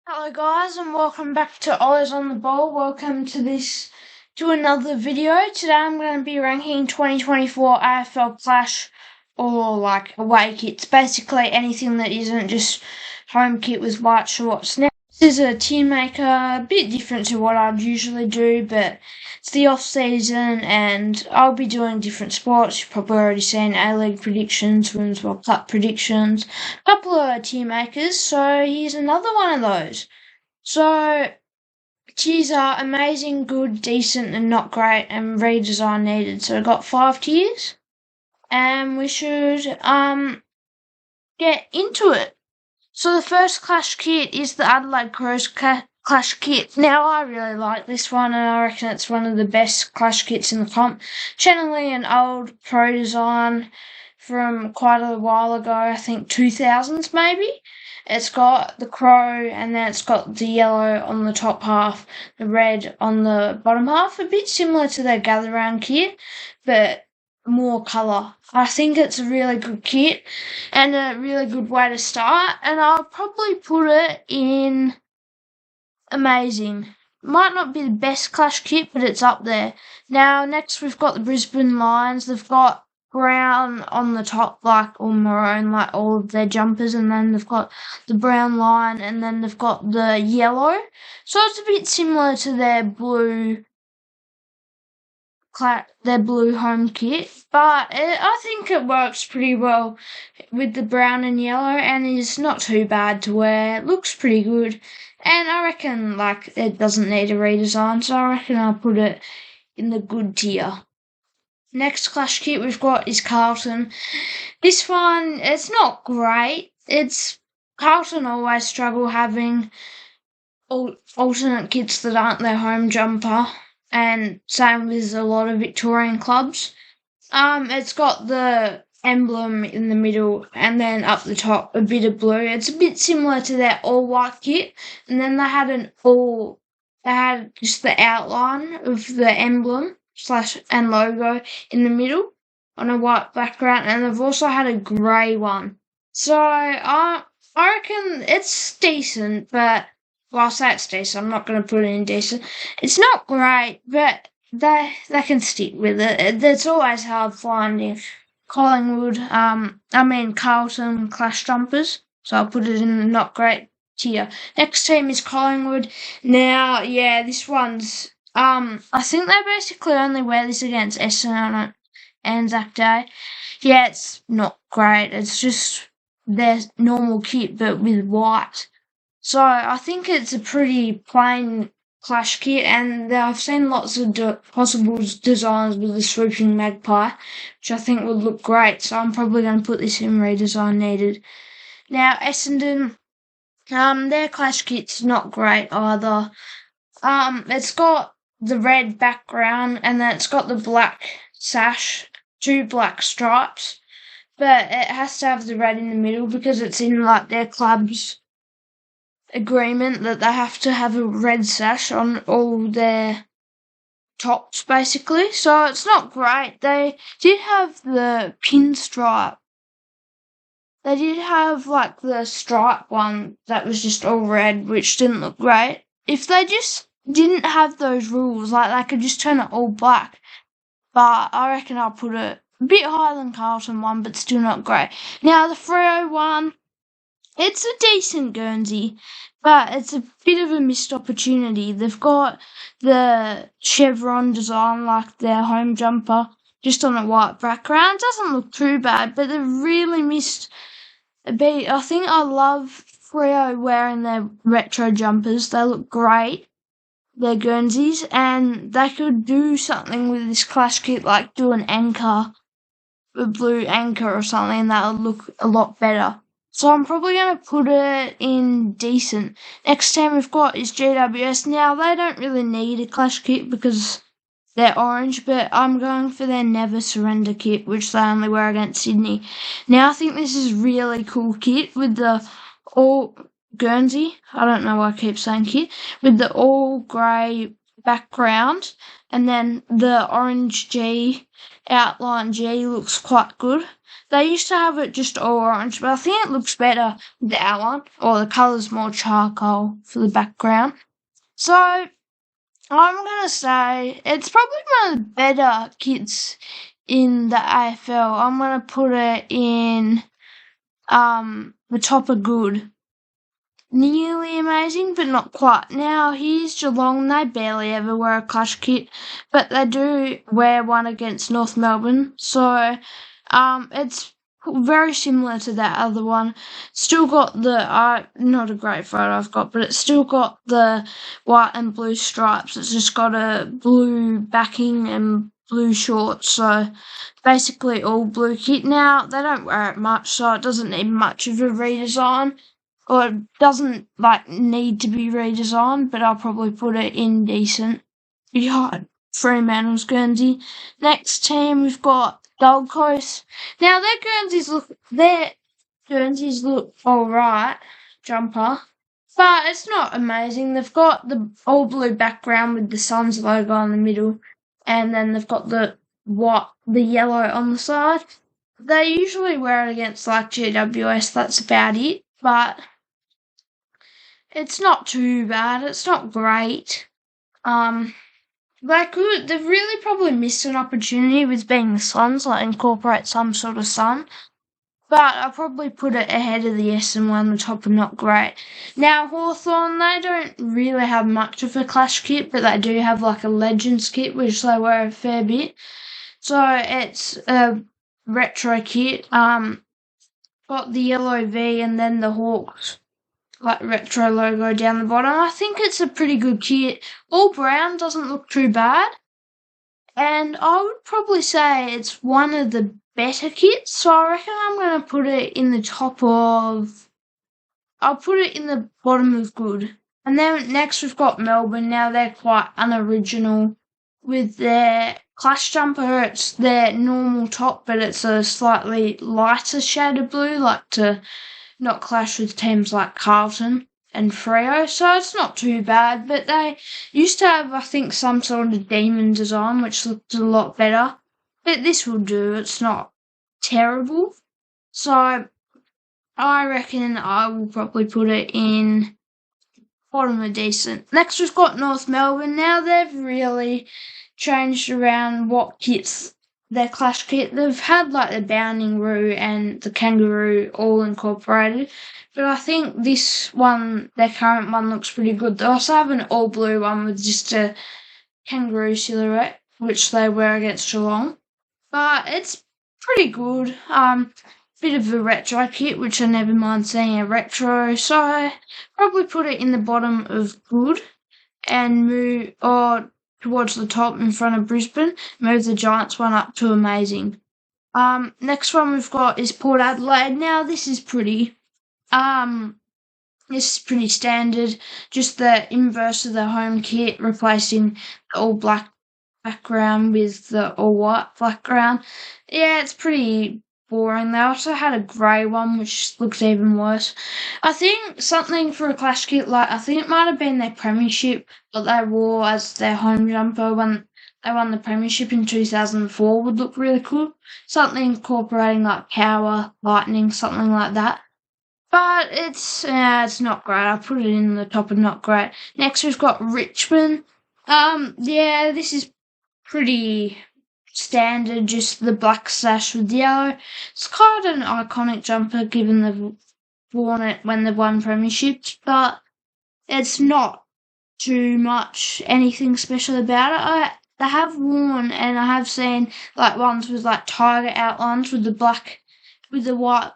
Hello guys and welcome back to Ollie's on the Ball. Welcome to another video. Today I'm going to be ranking 2024 AFL Clash or like away kits. Basically anything that isn't just home kit with white shorts. Now this is a Tiermaker, a bit different to what I'd usually do, but it's the off season and I'll be doing different sports. You've probably already seen A-League predictions, Women's World Cup predictions, a couple of Tiermakers, so here's another one of those. So tiers are amazing, good, decent and not great and redesign needed. So I've got 5 tiers and we should get into it. So the first Clash kit is the Adelaide Crows Clash kit. Now I really like this one and I reckon it's one of the best Clash kits in the comp. Generally an old pro design from quite a while ago, I think 2000s maybe. It's got the crow and then it's got the yellow on the top half, the red on the bottom half, a bit similar to their gather round kit, but more colour. I think it's a really good kit and a really good way to start, and I'll probably put it in amazing. Might not be the best Clash kit, but it's up there. Now, next we've got the Brisbane Lions. They've got brown on the top, or maroon, like all of their jumpers, and then they've got the brown line, and then they've got the yellow. So it's a bit similar to their blue home kit, but I think it works pretty well with the brown and yellow and is not too bad to wear. It looks pretty good and I reckon it doesn't need a redesign, so I reckon I'll put it in the good tier. Next Clash kit we've got is Carlton. This one, it's not great. Carlton always struggle having alternate kits that aren't their home jumper, and same with a lot of Victorian clubs. It's got the emblem in the middle and then up the top a bit of blue. It's a bit similar to their all white kit, and then they had just the outline of the emblem / and logo in the middle on a white background, and they've also had a grey one. So I reckon it's decent, but well, I'll say it's decent. I'm not going to put it in decent. It's not great, but they can stick with it. It's always hard finding Carlton Clash jumpers, so I'll put it in the not great tier. Next team is Collingwood. Now, yeah, this one's I think they basically only wear this against Essendon on Anzac Day. Yeah, it's not great. It's just their normal kit, but with white. So I think it's a pretty plain Clash kit, and I've seen lots of possible designs with the swooping magpie, which I think would look great. So I'm probably going to put this in redesign needed. Now Essendon, their Clash kit's not great either. It's got the red background and then it's got the black sash, 2 black stripes, but it has to have the red in the middle because it's in their club's agreement that they have to have a red sash on all their tops basically. So it's not great. They did have the pinstripe. They did have the stripe one that was just all red, which didn't look great. If they just didn't have those rules, they could just turn it all black. But I reckon I'll put it a bit higher than Carlton one, but still not great. Now the Freo one, it's a decent Guernsey, but it's a bit of a missed opportunity. They've got the chevron design like their home jumper, just on a white background. It doesn't look too bad, but they've really missed a beat. I think I love Freo wearing their retro jumpers. They look great. They're Guernseys, and they could do something with this Clash kit, like do an anchor, a blue anchor or something, and that would look a lot better. So I'm probably going to put it in decent. Next team we've got is GWS. Now, they don't really need a Clash kit because they're orange, but I'm going for their Never Surrender kit, which they only wear against Sydney. Now, I think this is really cool kit with the all Guernsey. I don't know why I keep saying kit. With the all grey background, and then the orange G, outline G, looks quite good. They used to have it just all orange, but I think it looks better with the outline, or the colour's more charcoal for the background. So I'm going to say it's probably one of the better kits in the AFL. I'm going to put it in the top of good. Nearly amazing, but not quite. Now, here's Geelong. They barely ever wear a Clash kit, but they do wear one against North Melbourne. So, it's very similar to that other one. Still got the, not a great photo I've got, but it's still got the white and blue stripes. It's just got a blue backing and blue shorts. So, basically all blue kit. Now, they don't wear it much, so it doesn't need much of a redesign. Or it doesn't need to be redesigned, but I'll probably put it in decent behind Fremantle's Guernsey. Next team we've got Gold Coast. Now their Guernseys look alright, jumper, but it's not amazing. They've got the all blue background with the Suns logo in the middle, and then they've got the yellow on the side. They usually wear it against GWS, that's about it, but it's not too bad. It's not great. They've really probably missed an opportunity with being the Suns, incorporate some sort of sun. But I'll probably put it ahead of the Essendon, the top and not great. Now, Hawthorn, they don't really have much of a Clash kit, but they do have a Legends kit, which they wear a fair bit. So it's a retro kit. Got the yellow V and then the Hawks retro logo down the bottom. I think it's a pretty good kit. All brown, doesn't look too bad. And I would probably say it's one of the better kits, so I reckon I'm going to put it in the I'll put it in the bottom of good. And then next we've got Melbourne. Now they're quite unoriginal with their Clash jumper. It's their normal top, but it's a slightly lighter shade of blue, to not clash with teams like Carlton and Freo, so it's not too bad. But they used to have, I think, some sort of demon design, which looked a lot better. But this will do. It's not terrible. So I reckon I will probably put it in bottom of decent. Next we've got North Melbourne. Now they've really changed around what kits their Clash kit. They've had the Bounding Roo and the Kangaroo all incorporated, but I think this one, their current one, looks pretty good. They also have an all blue one with just a kangaroo silhouette, which they wear against Geelong, but it's pretty good. Bit of a retro kit, which I never mind seeing a retro, so I probably put it in the bottom of good and move towards the top in front of Brisbane, move the Giants one up to amazing. Next one we've got is Port Adelaide. Now this is pretty standard, just the inverse of the home kit, replacing the all black background with the all white background. Yeah, it's pretty boring. They also had a grey one, which looks even worse. I think something for a Clash kit, I think it might have been their premiership, but they wore as their home jumper when they won the premiership in 2004 would look really cool. Something incorporating power, lightning, something like that. But it's not great. I'll put it in the top of not great. Next we've got Richmond. This is pretty standard, just the black sash with yellow. It's kind of an iconic jumper given they've worn it when they've won premierships, but it's not too much anything special about it. They have worn, and I have seen ones with tiger outlines with the white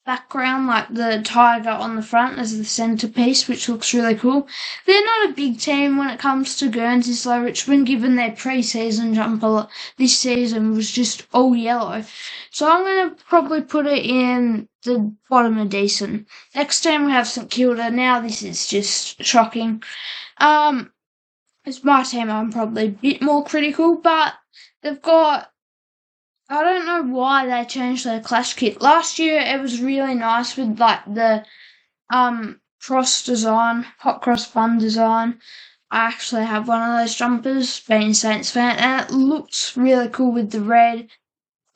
background, the tiger on the front as the centerpiece, which looks really cool. They're not a big team when it comes to Guernsey, Richmond, given their pre-season jumper this season was just all yellow. So I'm going to probably put it in the bottom of decent. Next team we have St Kilda. Now this is just shocking. It's my team. I'm probably a bit more critical, but they've got, I don't know why they changed their Clash kit. Last year it was really nice with the cross design, hot cross bun design. I actually have one of those jumpers, being a Saints fan, and it looks really cool with the red.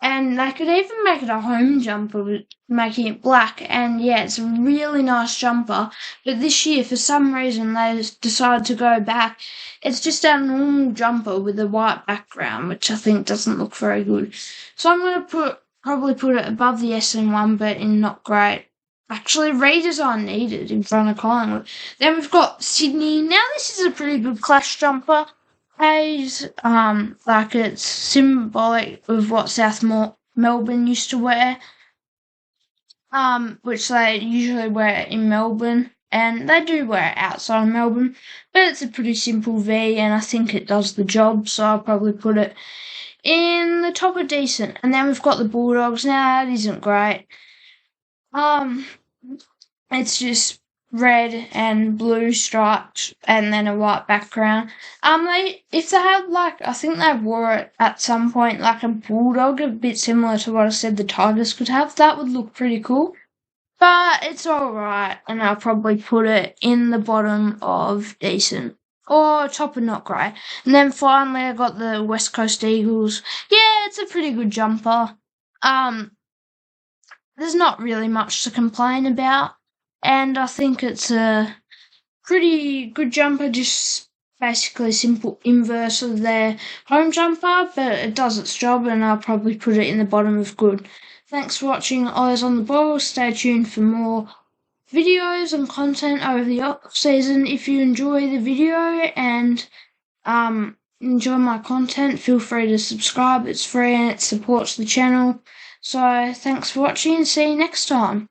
And they could even make it a home jumper, making it black. And yeah, it's a really nice jumper. But this year, for some reason, they decided to go back. It's just our normal jumper with a white background, which I think doesn't look very good. So I'm going to probably put it above the SN1, but in not great. Actually, redesign needed in front of Collingwood. Then we've got Sydney. Now this is a pretty good Clash jumper. Hayes, like it's symbolic of what South Melbourne used to wear, which they usually wear in Melbourne, and they do wear it outside of Melbourne, but it's a pretty simple V, and I think it does the job, so I'll probably put it in the top of decent. And then we've got the Bulldogs. Now that isn't great. It's just red and blue stripes and then a white background. If they had I think they wore it at some point like a bulldog, a bit similar to what I said the Tigers could have, that would look pretty cool. But it's alright, and I'll probably put it in the bottom of decent. Or top of not great. And then finally I got the West Coast Eagles. Yeah, it's a pretty good jumper. There's not really much to complain about. And I think it's a pretty good jumper, just basically simple inverse of their home jumper, but it does its job, and I'll probably put it in the bottom of good. Thanks for watching Eyes on the Ball. Stay tuned for more videos and content over the off-season. If you enjoy the video and enjoy my content, feel free to subscribe. It's free and it supports the channel. So thanks for watching, and see you next time.